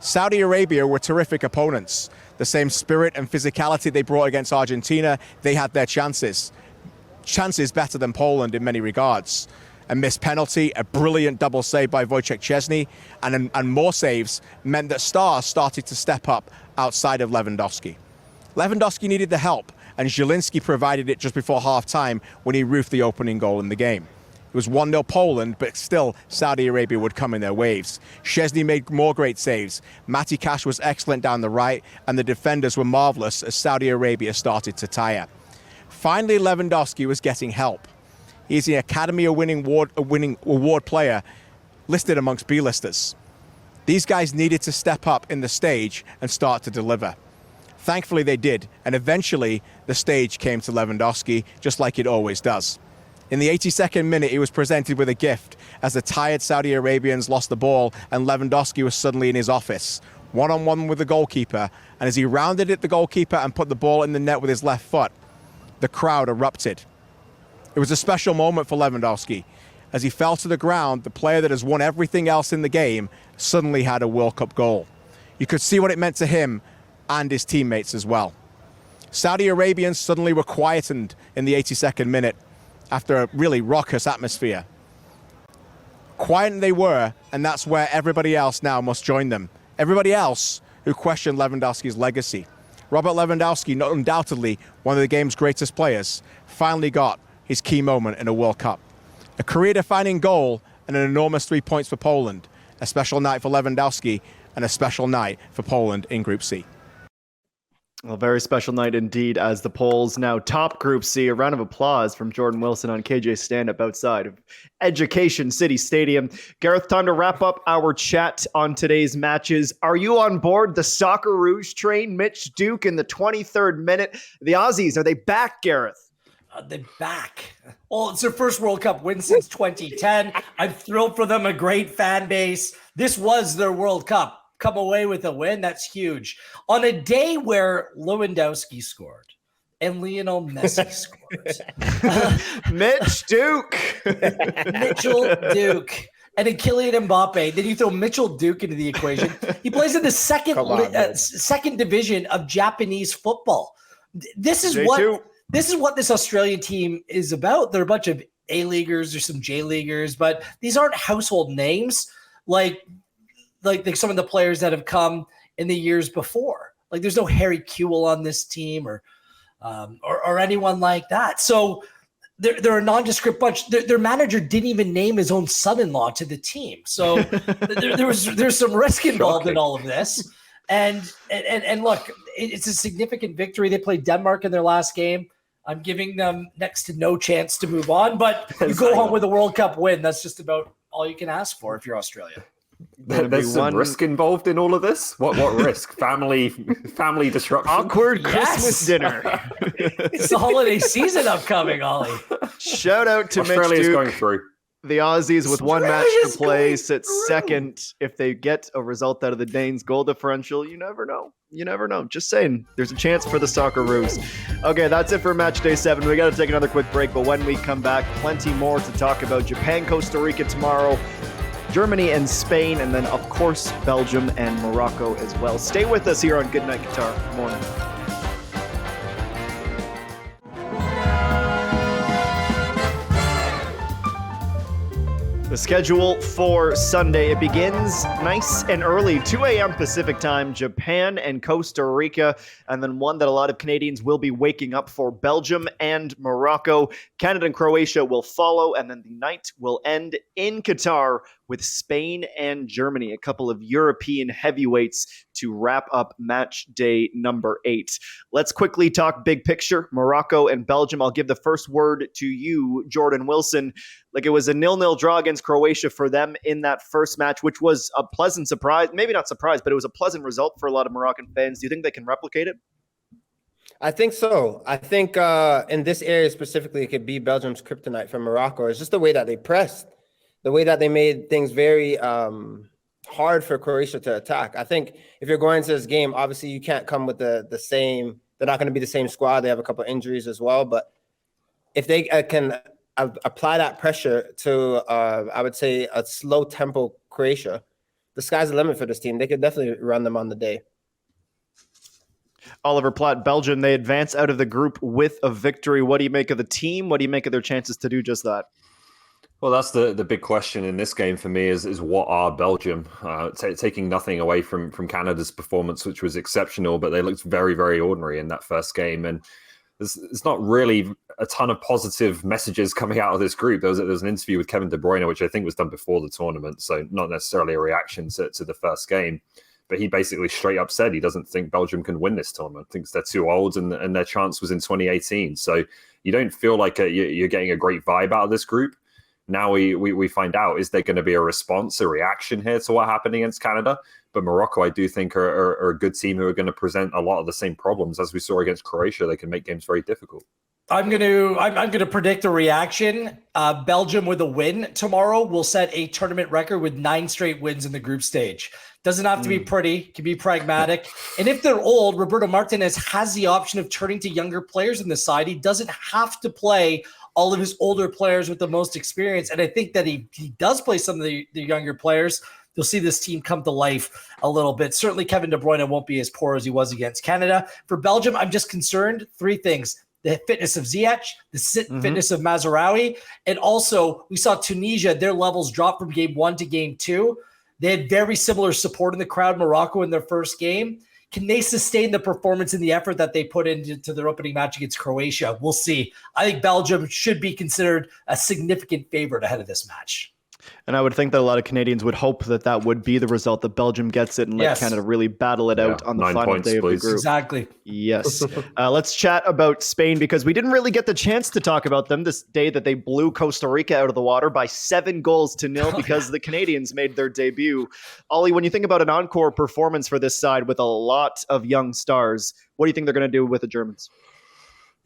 Speaker 8: Saudi Arabia were terrific opponents. The same spirit and physicality they brought against Argentina, they had their chances better than Poland in many regards. A missed penalty, a brilliant double save by Wojciech Szczesny, and more saves meant that stars started to step up outside of Lewandowski. Lewandowski needed the help, and Zielinski provided it just before half-time when he roofed the opening goal in the game. It was 1-0 Poland, but still Saudi Arabia would come in their waves. Szczesny made more great saves. Mati Cash was excellent down the right, and the defenders were marvellous as Saudi Arabia started to tire. Finally, Lewandowski was getting help. He's the Academy Award player listed amongst B-listers. These guys needed to step up in the stage and start to deliver. Thankfully, they did, and eventually the stage came to Lewandowski, just like it always does. In the 82nd minute, he was presented with a gift as the tired Saudi Arabians lost the ball and Lewandowski was suddenly in his office, one-on-one with the goalkeeper, and as he rounded at the goalkeeper and put the ball in the net with his left foot, the crowd erupted. It was a special moment for Lewandowski. As he fell to the ground, the player that has won everything else in the game suddenly had a World Cup goal. You could see what it meant to him and his teammates as well. Saudi Arabians suddenly were quietened in the 82nd minute after a really raucous atmosphere. Quiet they were, and that's where everybody else now must join them. Everybody else who questioned Lewandowski's legacy. Robert Lewandowski, not undoubtedly one of the game's greatest players, finally got his key moment in a World Cup. A career-defining goal and an enormous 3 points for Poland. A special night for Lewandowski and a special night for Poland in Group C.
Speaker 1: A very special night indeed as the Poles now top Group C. A round of applause from Jordan Wilson on KJ's stand-up outside of Education City Stadium. Gareth, time to wrap up our chat on today's matches. Are you on board the Soccer Rouge train? Mitch Duke in the 23rd minute. The Aussies, are they back, Gareth?
Speaker 5: They're back. Well, it's their first World Cup win since 2010. I'm thrilled for them. A great fan base. This was their World Cup. Come away with a win. That's huge. On a day where Lewandowski scored and Lionel Messi scored.
Speaker 1: Mitch Duke.
Speaker 5: Mitchell Duke. And then Kylian Mbappe. Then you throw Mitchell Duke into the equation. He plays in the second division of Japanese football. This is what this Australian team is about. They're a bunch of A-leaguers, there's some J-leaguers, but these aren't household names like some of the players that have come in the years before. Like there's no Harry Kewell on this team or anyone like that. So they're a nondescript bunch. Their manager didn't even name his own son-in-law to the team. So there's some risk involved in all of this. And look, it's a significant victory. They played Denmark in their last game. I'm giving them next to no chance to move on, but you go home with a World Cup win. That's just about all you can ask for if you're Australia.
Speaker 4: There's some risk involved in all of this. What risk? Family disruption.
Speaker 1: Awkward Christmas dinner.
Speaker 5: It's the holiday season upcoming, Ollie.
Speaker 1: Shout out to
Speaker 4: Australia's
Speaker 1: Mitch Duke.
Speaker 4: going through.
Speaker 1: The Aussies with one match to play sit second. If they get a result out of the Danes' goal differential, you never know. You never know. Just saying, there's a chance for the Socceroos. Okay, that's it for match day 7. We got to take another quick break, but when we come back, plenty more to talk about. Japan, Costa Rica tomorrow, Germany and Spain, and then, of course, Belgium and Morocco as well. Stay with us here on Good Night Qatar. Good morning. The schedule for Sunday, it begins nice and early, 2 a.m. Pacific time, Japan and Costa Rica, and then one that a lot of Canadians will be waking up for, Belgium and Morocco. Canada and Croatia will follow, and then the night will end in Qatar with Spain and Germany, a couple of European heavyweights to wrap up match day number 8. Let's quickly talk big picture, Morocco and Belgium. I'll give the first word to you, Jordan Wilson. Like, it was a 0-0 draw against Croatia for them in that first match, which was a pleasant surprise. Maybe not surprise, but it was a pleasant result for a lot of Moroccan fans. Do you think they can replicate it?
Speaker 3: I think so. I think in this area specifically, it could be Belgium's kryptonite for Morocco. It's just the way that they pressed, the way that they made things very hard for Croatia to attack. I think if you're going into this game, obviously you can't come with the same. They're not going to be the same squad. They have a couple of injuries as well. But if they can apply that pressure to, I would say, a slow tempo Croatia, the sky's the limit for this team. They could definitely run them on the day.
Speaker 1: Oliver Platt, Belgium, they advance out of the group with a victory. What do you make of the team? What do you make of their chances to do just that?
Speaker 4: Well, that's the big question in this game for me is what are Belgium? Taking nothing away from Canada's performance, which was exceptional, but they looked very, very ordinary in that first game. And there's not really a ton of positive messages coming out of this group. There was an interview with Kevin De Bruyne, which I think was done before the tournament, so not necessarily a reaction to the first game. But he basically straight up said he doesn't think Belgium can win this tournament. Thinks they're too old, and their chance was in 2018. So you don't feel like you're getting a great vibe out of this group. Now we find out, is there going to be a response, a reaction here to what happened against Canada? But Morocco, I do think, are a good team who are going to present a lot of the same problems as we saw against Croatia. They can make games very difficult. I'm going
Speaker 5: to predict a reaction. Belgium with a win tomorrow will set a tournament record with 9 straight wins in the group stage. Doesn't have to be pretty, can be pragmatic. And if they're old, Roberto Martinez has the option of turning to younger players in the side. He doesn't have to play all of his older players with the most experience. And I think that he does play some of the younger players. You'll see this team come to life a little bit. Certainly Kevin De Bruyne won't be as poor as he was against Canada. For Belgium, I'm just concerned 3 things. The fitness of Ziyech, the fitness of Mazraoui, and also we saw Tunisia, their levels drop from game 1 to game 2. They had very similar support in the crowd, Morocco, in their first game. Can they sustain the performance and the effort that they put into their opening match against Croatia? We'll see. I think Belgium should be considered a significant favorite ahead of this match.
Speaker 1: And I would think that a lot of Canadians would hope that would be the result, that Belgium gets it and let Canada really battle it out on the final day of the group.
Speaker 5: Exactly.
Speaker 1: Yes. Let's chat about Spain, because we didn't really get the chance to talk about them this day that they blew Costa Rica out of the water by 7-0 because the Canadians made their debut. Ollie, when you think about an encore performance for this side with a lot of young stars, what do you think they're going to do with the Germans?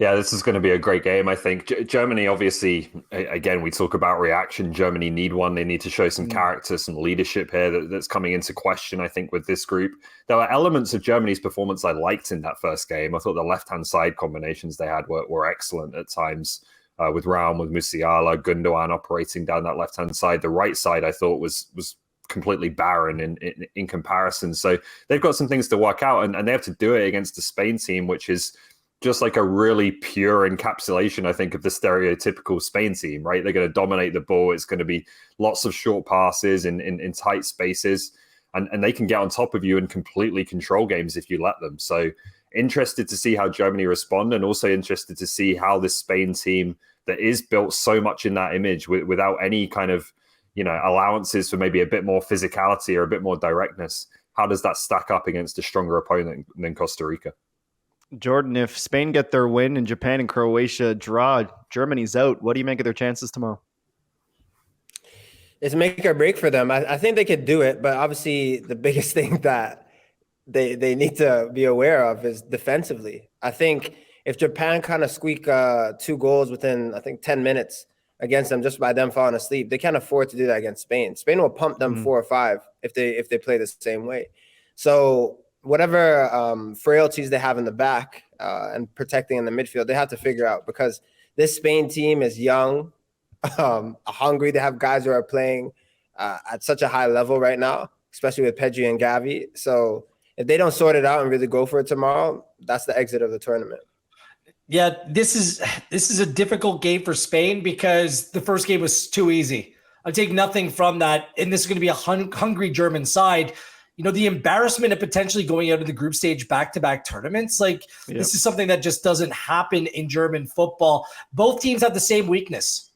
Speaker 4: Yeah, this is going to be a great game, I think. Germany, obviously, again, we talk about reaction. Germany need one. They need to show some character, some leadership here that's coming into question, I think, with this group. There were elements of Germany's performance I liked in that first game. I thought the left-hand side combinations they had were excellent at times, with Raum, with Musiala, Gundogan operating down that left-hand side. The right side, I thought, was completely barren in comparison. So they've got some things to work out, and they have to do it against the Spain team, which is just like a really pure encapsulation, I think, of the stereotypical Spain team, right? They're going to dominate the ball. It's going to be lots of short passes in tight spaces, and they can get on top of you and completely control games if you let them. So interested to see how Germany respond, and also interested to see how this Spain team that is built so much in that image without any kind of, allowances for maybe a bit more physicality or a bit more directness. How does that stack up against a stronger opponent than Costa Rica?
Speaker 1: Jordan, if Spain get their win and Japan and Croatia draw, Germany's out. What do you make of their chances tomorrow?
Speaker 3: It's make or break for them. I think they could do it, but obviously the biggest thing that they need to be aware of is defensively. I think if Japan kind of squeak 2 goals within, I think, 10 minutes against them just by them falling asleep, they can't afford to do that against Spain. Spain will pump them 4 or 5 if they play the same way. So whatever frailties they have in the back and protecting in the midfield, they have to figure out, because this Spain team is young, hungry. They have guys who are playing at such a high level right now, especially with Pedri and Gavi. So if they don't sort it out and really go for it tomorrow, that's the exit of the tournament.
Speaker 5: Yeah, this is a difficult game for Spain because the first game was too easy. I take nothing from that, and this is going to be a hungry German side. The embarrassment of potentially going out of the group stage back-to-back tournaments, this is something that just doesn't happen in German football. Both teams have the same weakness.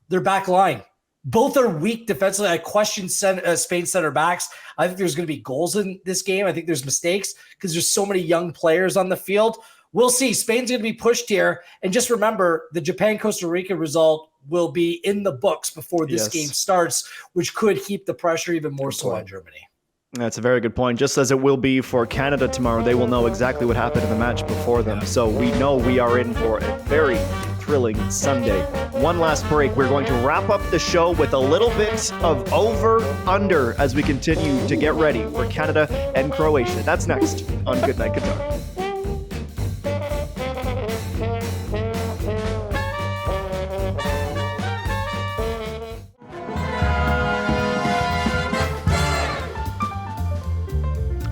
Speaker 5: Their back line. Both are weak defensively. I question Spain's center backs. I think there's going to be goals in this game. I think there's mistakes because there's so many young players on the field. We'll see. Spain's going to be pushed here. And just remember, the Japan-Costa Rica result will be in the books before this game starts, which could heap the pressure even more so on Germany.
Speaker 1: That's a very good point. Just as it will be for Canada tomorrow, they will know exactly what happened in the match before them. So we know we are in for a very thrilling Sunday. One last break. We're going to wrap up the show with a little bit of over-under as we continue to get ready for Canada and Croatia. That's next on Good Night Qatar.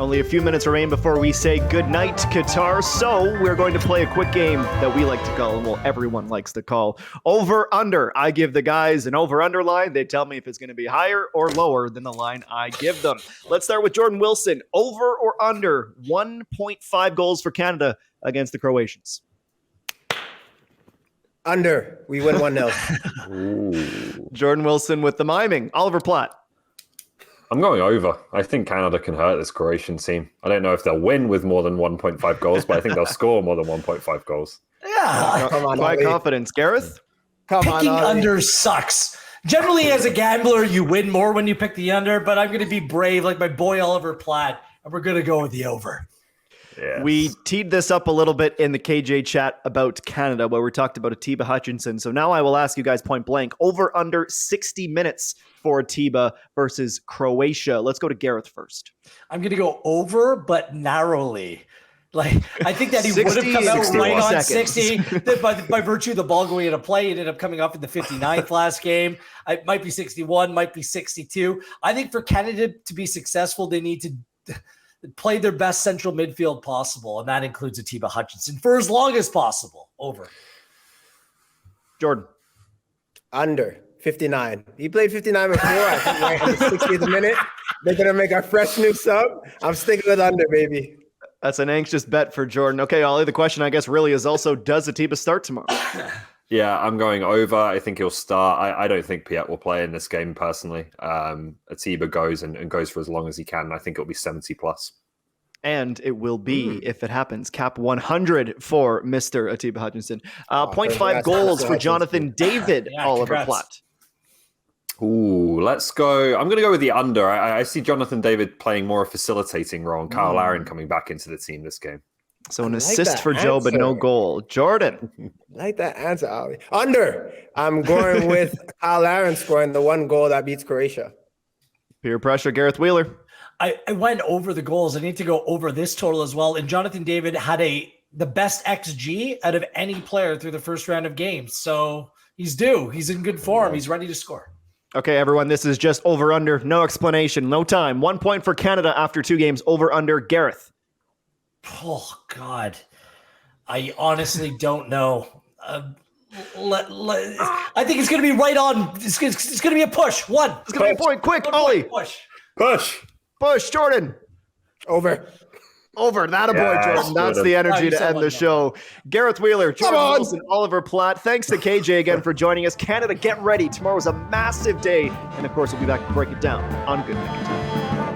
Speaker 1: Only a few minutes remain before we say goodnight, Qatar. So we're going to play a quick game that we like to call, and well, everyone likes to call, over-under. I give the guys an over-under line. They tell me if it's going to be higher or lower than the line I give them. Let's start with Jordan Wilson. Over or under 1.5 goals for Canada against the Croatians?
Speaker 3: Under. We win 1-0.
Speaker 1: Jordan Wilson with the miming. Oliver Platt.
Speaker 4: I'm going over. I think Canada can hurt this Croatian team. I don't know if they'll win with more than 1.5 goals, but I think they'll score more than 1.5 goals.
Speaker 5: Yeah.
Speaker 3: Come on,
Speaker 1: My
Speaker 3: Ollie.
Speaker 1: Confidence. Gareth?
Speaker 5: Picking under sucks. Generally, as a gambler, you win more when you pick the under, but I'm going to be brave like my boy Oliver Platt, and we're going to go with the over.
Speaker 4: Yes.
Speaker 1: We teed this up a little bit in the KJ chat about Canada, where we talked about Atiba Hutchinson. So now I will ask you guys point blank, over under 60 minutes for Atiba versus Croatia. Let's go to Gareth first.
Speaker 5: I'm going to go over, but narrowly. I think that he would have come out right on 60 by virtue of the ball going into play. It ended up coming up in the 59th last game. It might be 61, might be 62. I think for Canada to be successful, they need to play their best central midfield possible, and that includes Atiba Hutchinson for as long as possible. Over.
Speaker 1: Jordan.
Speaker 3: Under 59. He played 59 before. I think right in the 60th minute. They're going to make a fresh new sub. I'm sticking with under, baby.
Speaker 1: That's an anxious bet for Jordan. Okay, Ollie, the question I guess really is also, does Atiba start tomorrow?
Speaker 4: Yeah, I'm going over. I think he'll start. I don't think Piet will play in this game personally. Atiba goes and goes for as long as he can. I think it'll be 70 plus.
Speaker 1: And it will be, if it happens, cap 100 for Mr. Atiba Hutchinson. 0.5 goals for Jonathan David, Oliver Platt.
Speaker 4: Ooh, let's go. I'm going to go with the under. I see Jonathan David playing more a facilitating role and Kyle Larin coming back into the team this game.
Speaker 1: So an
Speaker 3: like
Speaker 1: assist
Speaker 3: that
Speaker 1: for Joe, but no
Speaker 3: answer.
Speaker 1: goal. Jordan.
Speaker 3: I like that answer, Ali. Under. I'm going with Kyle Aaron scoring the one goal that beats Croatia.
Speaker 1: Peer pressure, Gareth Wheeler.
Speaker 5: I went over the goals. I need to go over this total as well. And Jonathan David had the best XG out of any player through the first round of games. So he's due. He's in good form. He's ready to score.
Speaker 1: Okay, everyone, this is just over under. No explanation, no time. 1 point for Canada after 2 games. Over under. Gareth.
Speaker 5: Oh, God. I honestly don't know. I think it's going to be right on. It's going to be a push. One.
Speaker 1: It's going to be a point. Quick, Ollie.
Speaker 4: Push.
Speaker 1: Jordan.
Speaker 3: Over.
Speaker 1: That a boy,
Speaker 4: Yeah,
Speaker 1: Jordan. That's
Speaker 4: Jordan.
Speaker 1: the energy
Speaker 5: you
Speaker 1: to
Speaker 5: said
Speaker 1: end
Speaker 5: one
Speaker 1: the
Speaker 5: more.
Speaker 1: show. Gareth Wheeler, Jordan
Speaker 3: on.
Speaker 1: Wilson, Oliver Platt. Thanks to KJ again for joining us. Canada, get ready. Tomorrow's a massive day. And of course, we'll be back to break it down on Good Night Qatar.